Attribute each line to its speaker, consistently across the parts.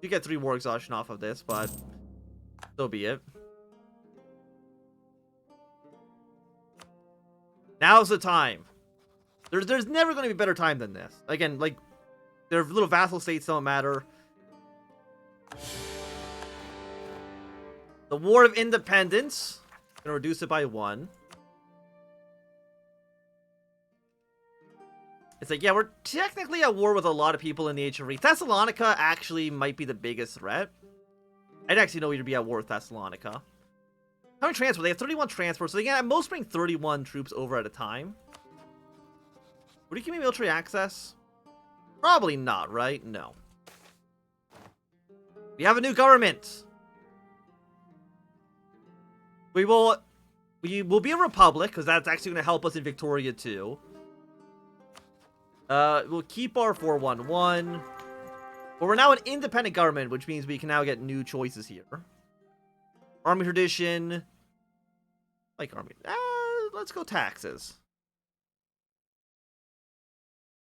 Speaker 1: You get 3 war exhaustion off of this, but so be it. Now's the time. There's never going to be a better time than this. Again, like, their little vassal states don't matter. The War of Independence. Gonna reduce it by 1. It's like, yeah, we're technically at war with a lot of people in the Age of Reef. Thessalonica actually might be the biggest threat. I'd actually know you'd be at war with Thessalonica. How many transports? They have 31 transports, so they can at most bring 31 troops over at a time. Would you give me military access? Probably not, right? No. We have a new government. We will be a republic, because that's actually going to help us in Victoria too. We'll keep our 411. But we're now an independent government, which means we can now get new choices here. Army tradition. Like army. Let's go taxes.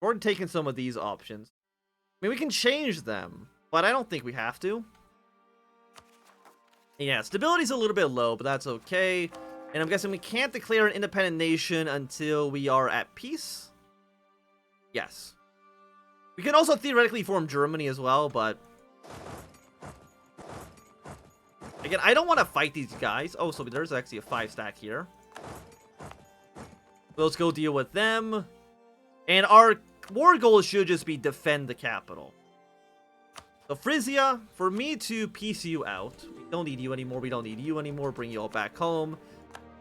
Speaker 1: We're taking some of these options. I mean, we can change them, but I don't think we have to. Yeah, stability's a little bit low, but that's okay. And I'm guessing we can't declare an independent nation until we are at peace. Yes. We can also theoretically form Germany as well, but... Again, I don't want to fight these guys. Oh, so there's actually a 5-stack here. Let's go deal with them. And our war goal should just be defend the capital. So Frisia, for me to peace you out. We don't need you anymore. We don't need you anymore. Bring you all back home.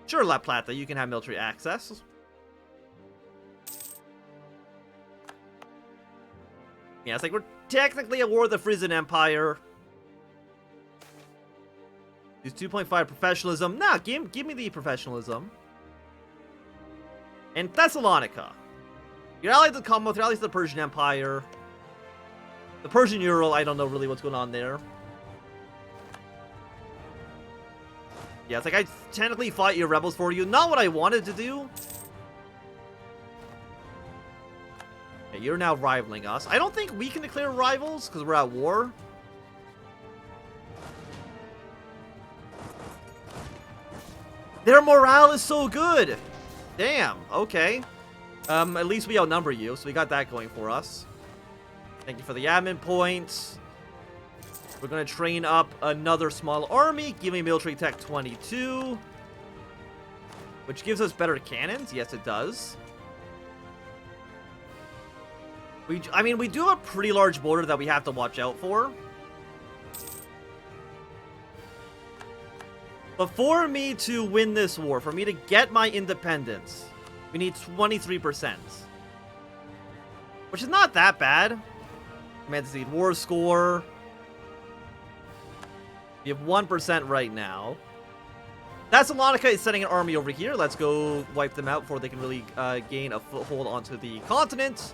Speaker 1: Sure, La Plata, you can have military access. Yeah, it's like we're technically at war with the Frisian Empire. Use 2.5 professionalism. Nah, give me the professionalism. And Thessalonica. You're allied to the Commonwealth, you're allied to the Persian Empire. The Persian Ural, I don't know really what's going on there. Yeah, it's like I technically fought your rebels for you. Not what I wanted to do. Okay, you're now rivaling us. I don't think we can declare rivals because we're at war. Their morale is so good. Damn, okay. At least we outnumber you, so we got that going for us. Thank you for the admin points. We're going to train up another small army. Give me military tech 22. Which gives us better cannons. Yes, it does. I mean, we do have a pretty large border that we have to watch out for. But for me to win this war, for me to get my independence, we need 23%. Which is not that bad. Command to seed war score. We have 1% right now. Thessalonica is sending an army over here. Let's go wipe them out before they can really gain a foothold onto the continent.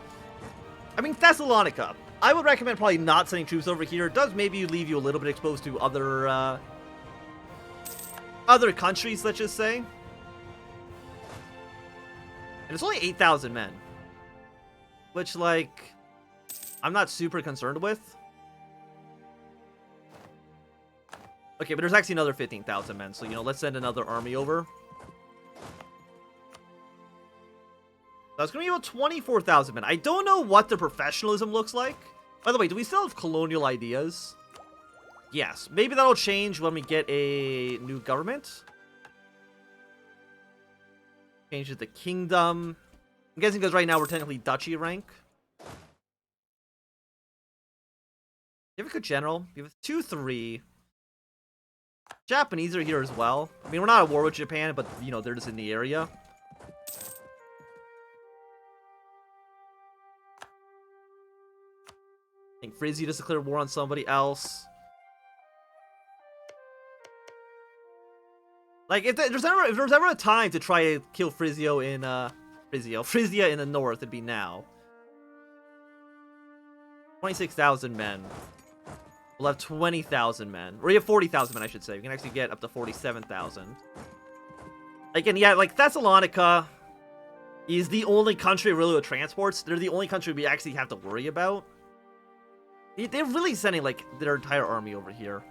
Speaker 1: I mean, Thessalonica. I would recommend probably not sending troops over here. It does maybe leave you a little bit exposed to other countries, let's just say. And it's only 8,000 men. Which, like, I'm not super concerned with. Okay, but there's actually another 15,000 men. So, you know, let's send another army over. That's going to be about 24,000 men. I don't know what the professionalism looks like. By the way, do we still have colonial ideas? Yes. Maybe that'll change when we get a new government. Change it to kingdom. I'm guessing because right now we're technically duchy rank. You have a good general. You have 2-3. Japanese are here as well. I mean, we're not at war with Japan, but, you know, they're just in the area. I think Frisia just declared war on somebody else. Like, if there's ever a time to try to kill Frisia in the north, it'd be now. 26,000 men. We'll have 20,000 men. Or you have 40,000 men, I should say. We can actually get up to 47,000. Again, yeah, like, Thessalonica is the only country really with transports. They're the only country we actually have to worry about. They're really sending, like, their entire army over here.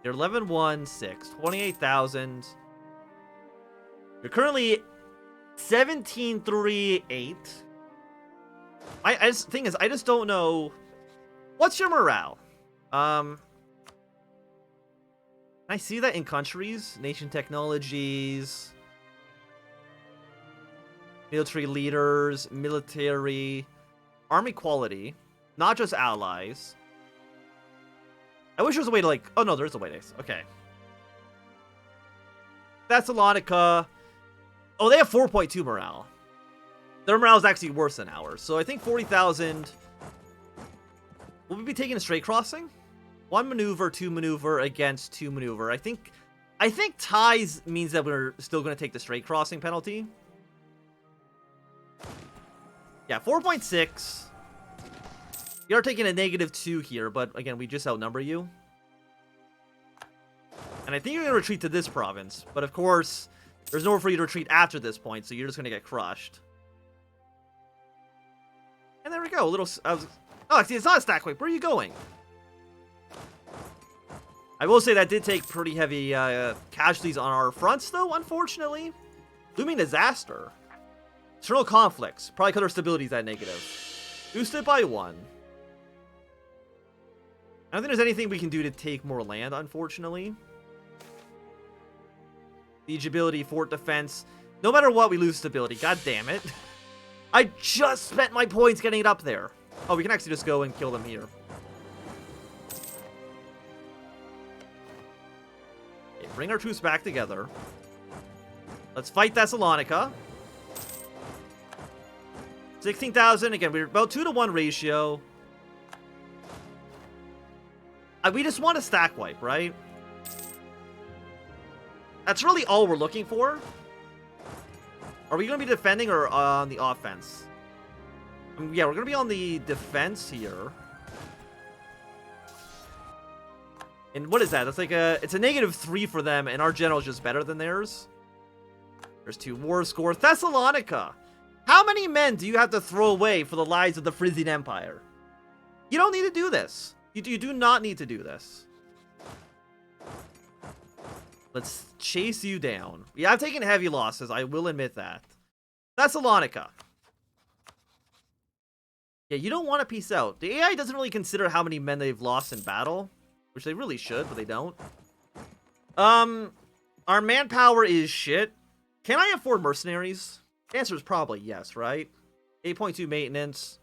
Speaker 1: They're 11-1-6, 28,000. You're currently 17-3-8. Thing is, I just don't know. What's your morale? Can I see that in countries? Nation technologies, military leaders, military, army quality, not just allies. I wish there was a way to, like... Oh, no, there is a way to... Okay. Thessalonica. Oh, they have 4.2 morale. Their morale is actually worse than ours. So I think 40,000... Will we be taking a straight crossing? 1 maneuver, 2 maneuver against 2 maneuver. I think ties means that we're still going to take the straight crossing penalty. Yeah, 4.6. We are taking a -2 here, but again, we just outnumber you. And I think you're going to retreat to this province. But of course, there's nowhere for you to retreat after this point, so you're just going to get crushed. And there we go. A little... Oh, see, it's not a stack wipe. Where are you going? I will say that did take pretty heavy casualties on our fronts, though, unfortunately. Looming disaster. External conflicts. Probably because our stability is at negative. Boosted by 1. I don't think there's anything we can do to take more land, unfortunately. Siegeability, fort defense. No matter what, we lose stability. God damn it. I just spent my points getting it up there. Oh, we can actually just go and kill them here. Okay, bring our troops back together. Let's fight Thessalonica. 16,000. Again, we're about 2-to-1 ratio. We just want a stack wipe, right? That's really all we're looking for. Are we going to be defending or on the offense? Yeah, we're going to be on the defense here. And what is that? That's like it's a -3 for them, and our general is just better than theirs. There's 2 war score. Thessalonica! How many men do you have to throw away for the lives of the Frisian Empire? You don't need to do this. You do not need to do this. Let's chase you down. Yeah, I've taken heavy losses. I will admit that. Thessalonica. Yeah, you don't want to peace out. The AI doesn't really consider how many men they've lost in battle, which they really should, but they don't. Our manpower is shit. Can I afford mercenaries? The answer is probably yes, right? 8.2 maintenance.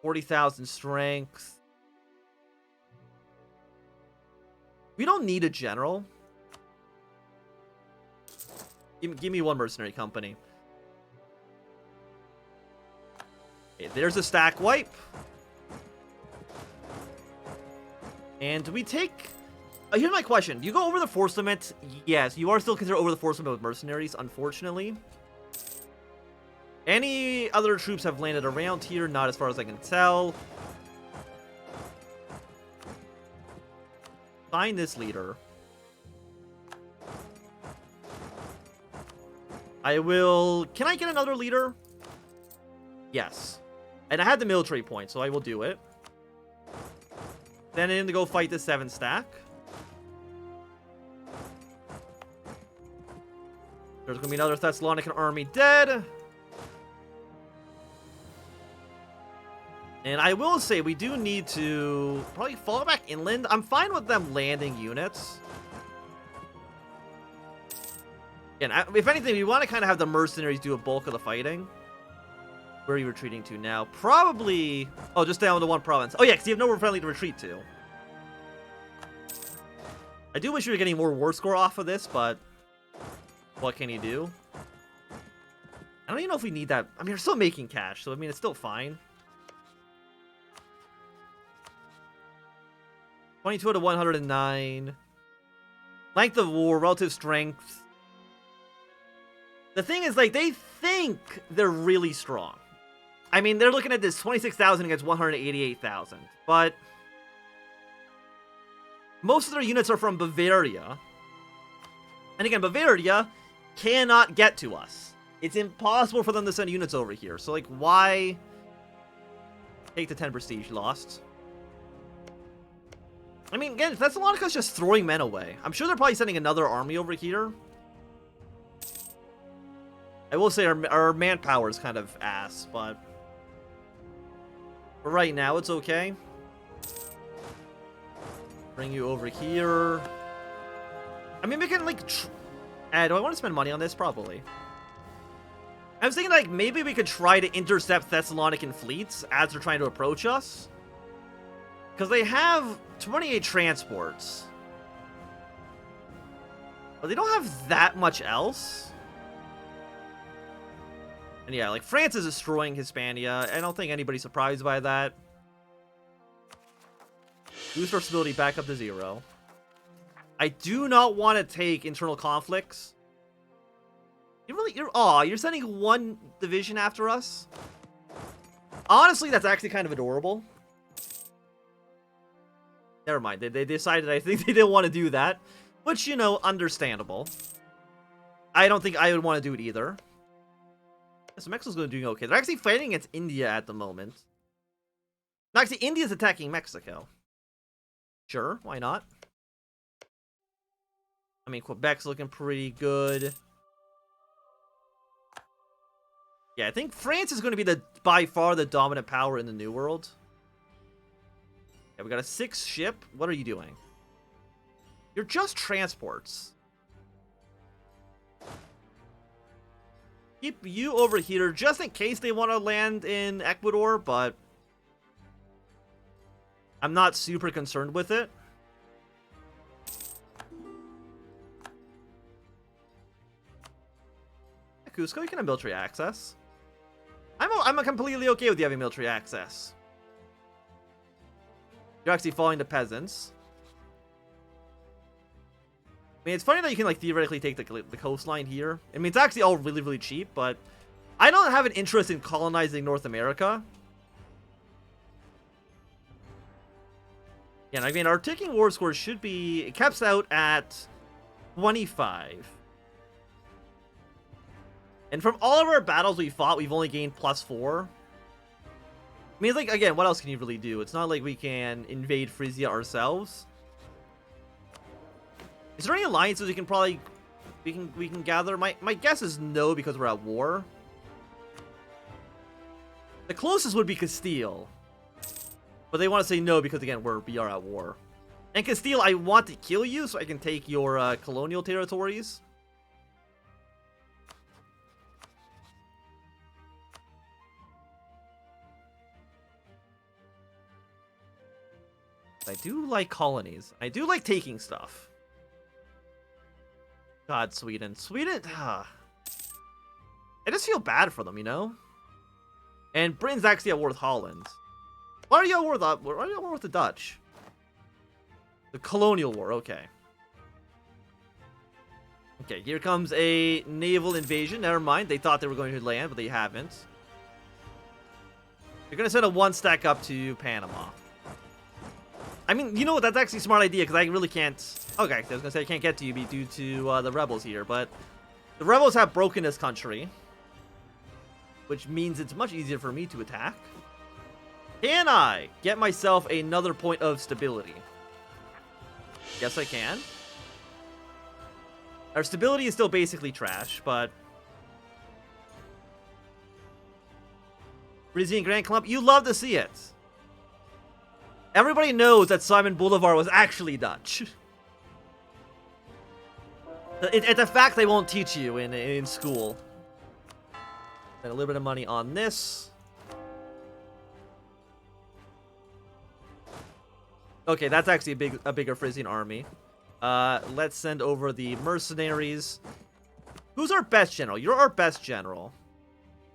Speaker 1: 40,000 strength. We don't need a general. Give me 1 mercenary company. Okay, there's a stack wipe. And do we take... here's my question. Do you go over the force limit? Yes, you are still considered over the force limit with mercenaries, unfortunately. Any other troops have landed around here? Not as far as I can tell. Find this leader. I will... Can I get another leader? Yes. And I had the military point, so I will do it. Then in to go fight the 7 stack. There's going to be another Thessalonican army dead. And I will say, we do need to probably fall back inland. I'm fine with them landing units. Again, if anything, we want to kind of have the mercenaries do a bulk of the fighting. Where are you retreating to now? Probably... Oh, just down to 1 province. Oh, yeah, because you have nowhere friendly to retreat to. I do wish we were getting more war score off of this, but... What can you do? I don't even know if we need that. I mean, we're still making cash, so I mean, it's still fine. 22 to 109. Length of war, relative strength. The thing is, like, they think they're really strong. I mean, they're looking at this 26,000 against 188,000. But most of their units are from Bavaria. And again, Bavaria cannot get to us. It's impossible for them to send units over here. So, like, why take the 10 prestige lost? I mean, again, that's a lot of us just throwing men away. I'm sure they're probably sending another army over here. I will say our manpower is kind of ass, but for right now, it's okay. Bring you over here. I mean, we can, like, do I want to spend money on this? Probably. I was thinking, like, maybe we could try to intercept Thessalonican fleets as they're trying to approach us. Because they have 28 transports. But they don't have that much else. And yeah, like, France is destroying Hispania. I don't think anybody's surprised by that. Boost our stability back up to 0. I do not want to take internal conflicts. You're sending one division after us? Honestly, that's actually kind of adorable. Never mind. They decided, I think they didn't want to do that. Which, you know, understandable. I don't think I would want to do it either. So Mexico's going to do okay. They're actually fighting against India at the moment. No, actually, India's attacking Mexico. Sure, why not? I mean, Quebec's looking pretty good. Yeah, I think France is going to be by far the dominant power in the New World. Yeah, we got a 6 ship. What are you doing? You're just transports. Keep you over here just in case they want to land in Ecuador, but I'm not super concerned with it. Cusco, you can have military access. I'm completely okay with you having military access. You're actually following the peasants. I mean, it's funny that you can, like, theoretically take the coastline here. I mean, it's actually all really, really cheap, but I don't have an interest in colonizing North America. Yeah, I mean, our ticking war score should be... It caps out at 25. And from all of our battles we fought, we've only gained +4. I mean, like, again, what else can you really do? It's not like we can invade Frisia ourselves. Is there any alliances we can probably... We can gather? My guess is no, because we're at war. The closest would be Castile. But they want to say no because, again, we are at war. And Castile, I want to kill you so I can take your colonial territories. I do like colonies. I do like taking stuff. God, Sweden. Sweden... I just feel bad for them, you know? And Britain's actually at war with Holland. Why are you at war with the Dutch? The colonial war, okay. Okay, here comes a naval invasion. Never mind, they thought they were going to land, but they haven't. They're going to send a 1 stack up to Panama. I mean, you know what? That's actually a smart idea, because I really can't... Okay, I was going to say I can't get to you due to the rebels here, but... The rebels have broken this country. Which means it's much easier for me to attack. Can I get myself another point of stability? Yes, I can. Our stability is still basically trash, but... Frisian Grand Clump, you love to see it. Everybody knows that Simon Bolivar was actually Dutch. It's a fact they won't teach you in school. Spend a little bit of money on this. Okay, that's actually a bigger Frisian army. Let's send over the mercenaries. Who's our best general? You're our best general.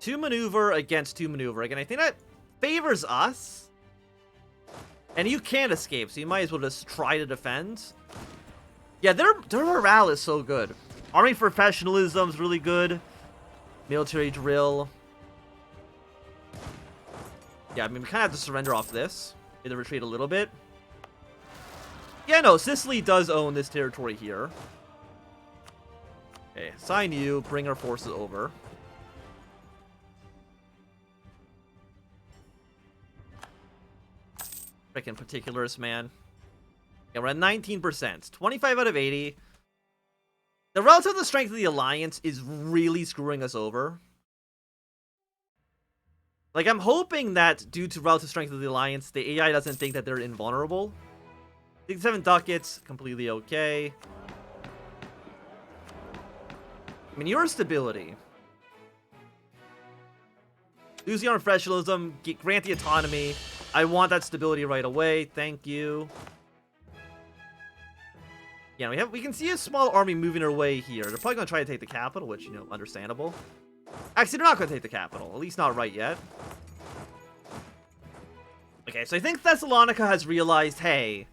Speaker 1: 2 maneuver against 2 maneuver. Again, I think that favors us. And you can't escape, so you might as well just try to defend. Yeah, their morale is so good. Army professionalism is really good. Military drill. Yeah, I mean, we kind of have to surrender off this. Either retreat a little bit. Yeah, no, Sicily does own this territory here. Okay, assign you, bring our forces over. Freaking particulars, man. Yeah, we're at 19%. 25 out of 80. The relative strength of the Alliance is really screwing us over. Like, I'm hoping that due to relative strength of the Alliance, the AI doesn't think that they're invulnerable. 67 ducats, completely okay. I mean, your stability. Lose the armed professionalism, grant the autonomy. I want that stability right away. Thank you. Yeah, we can see a small army moving our way here. They're probably going to try to take the capital, which, you know, understandable. Actually, they're not going to take the capital. At least not right yet. Okay, so I think Thessalonica has realized, hey,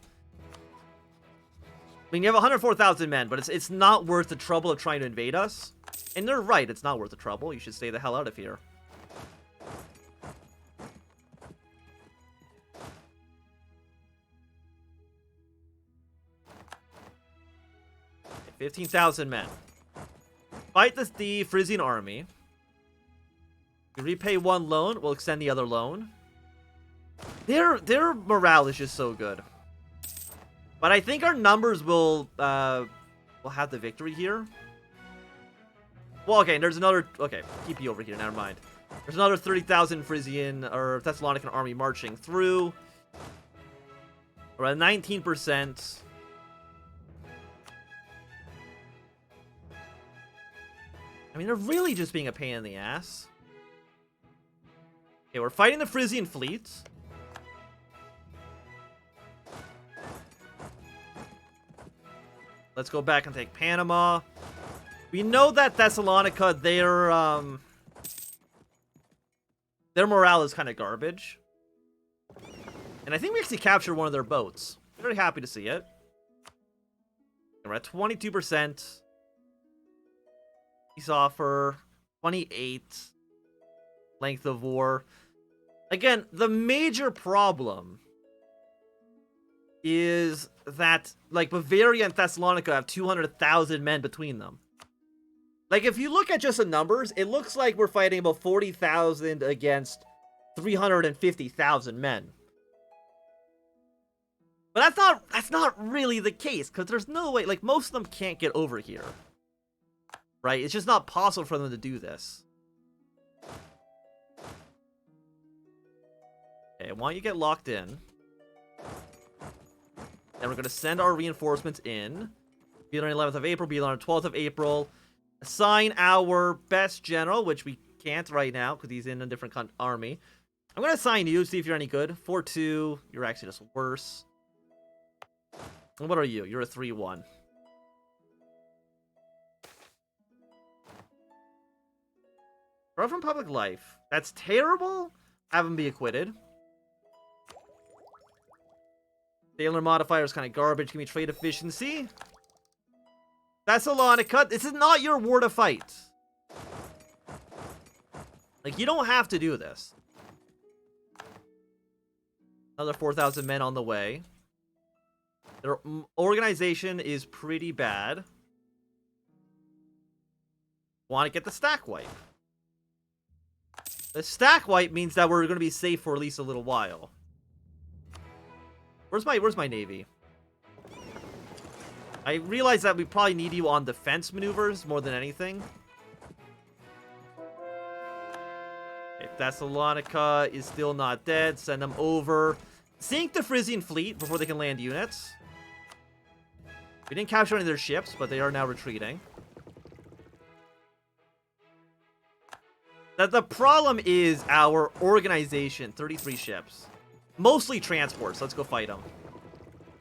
Speaker 1: I mean, you have 104,000 men, but it's not worth the trouble of trying to invade us. And they're right, it's not worth the trouble. You should stay the hell out of here. Okay, 15,000 men. Fight the Frisian army. You repay one loan, we'll extend the other loan. Their morale is just so good. But I think our numbers will have the victory here. Well, okay, there's another... Okay, keep you over here, never mind. There's another 30,000 Frisian or Thessalonican army marching through. We're at 19%. I mean, they're really just being a pain in the ass. Okay, we're fighting the Frisian fleet. Let's go back and take Panama. We know that Thessalonica, their morale is kind of garbage. And I think we actually captured one of their boats. Very happy to see it. We're at 22%. Peace offer. 28. Length of war. Again, the major problem is that, like, Bavaria and Thessalonica have 200,000 men between them. Like, if you look at just the numbers, it looks like we're fighting about 40,000 against 350,000 men. But that's not really the case, because there's no way, like, most of them can't get over here. Right? It's just not possible for them to do this. Okay, why don't you get locked in? Then we're going to send our reinforcements in. Be there on the 11th of April, be there on the 12th of April. Assign our best general, which we can't right now because he's in a different army. I'm going to assign you, see if you're any good. 4-2. You're actually just worse. And what are you? You're a 3-1. Throw from public life. That's terrible. Have him be acquitted. Sailor modifier is kind of garbage. Give me trade efficiency. Thessalonica, this is not your war to fight. Like, you don't have to do this. Another 4,000 men on the way. Their organization is pretty bad. Want to get the stack wipe. The stack wipe means that we're going to be safe for at least a little while. Where's my navy? I realize that we probably need you on defense maneuvers more than anything. Okay, Thessalonica is still not dead. Send them over. Sink the Frisian fleet before they can land units. We didn't capture any of their ships, but they are now retreating. The problem is our organization. 33 ships. Mostly transports. Let's go fight them.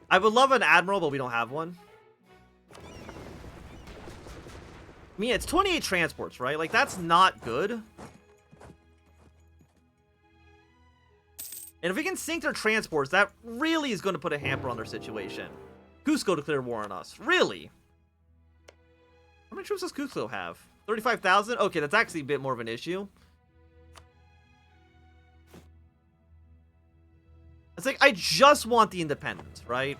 Speaker 1: I would love an admiral, but we don't have one. I mean, it's 28 transports, right? Like, that's not good. And if we can sink their transports, that really is going to put a hamper on their situation. Cusco declared war on us. Really? How many troops does Cusco have? 35,000? Okay, that's actually a bit more of an issue. It's like, I just want the independence, right?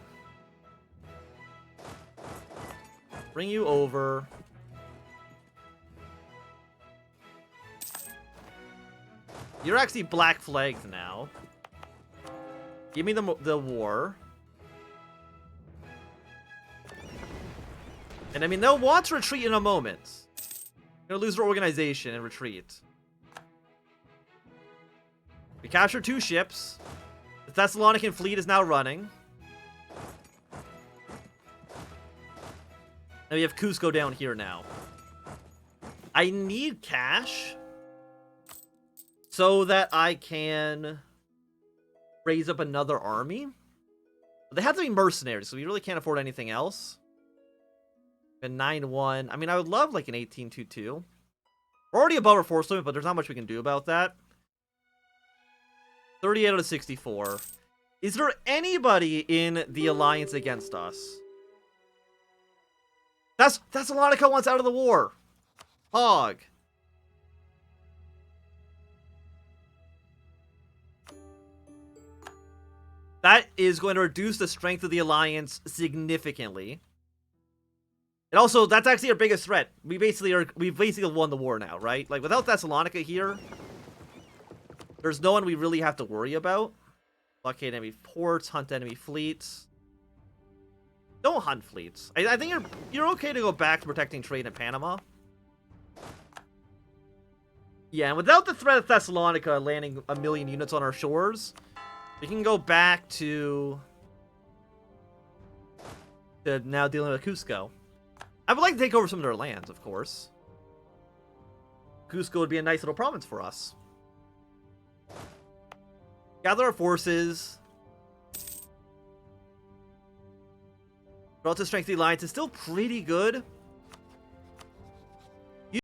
Speaker 1: Bring you over. You're actually black flagged now. Give me the war. And I mean, they'll want to retreat in a moment. They're gonna lose their organization and retreat. We captured 2 ships. The Thessalonican fleet is now running. And we have Cusco down here now. I need cash so that I can raise up another army. But they have to be mercenaries, so we really can't afford anything else. A 9-1. I mean, I would love like an 18-2-2. We're already above our force limit, but there's not much we can do about that. 38 out of 64. Is there anybody in the alliance against us? Thessalonica wants out of the war. Hog. That is going to reduce the strength of the alliance significantly. And also, that's actually our biggest threat. We've basically won the war now, right? Like, without Thessalonica here, there's no one we really have to worry about. Blockade enemy ports, hunt enemy fleets. Don't hunt fleets. I think you're okay to go back to protecting trade in Panama. Yeah, and without the threat of Thessalonica landing 1 million units on our shores, we can go back to now dealing with Cusco. I would like to take over some of their lands, of course. Cusco would be a nice little province for us. Gather our forces. Relative strength of the alliance is still pretty good.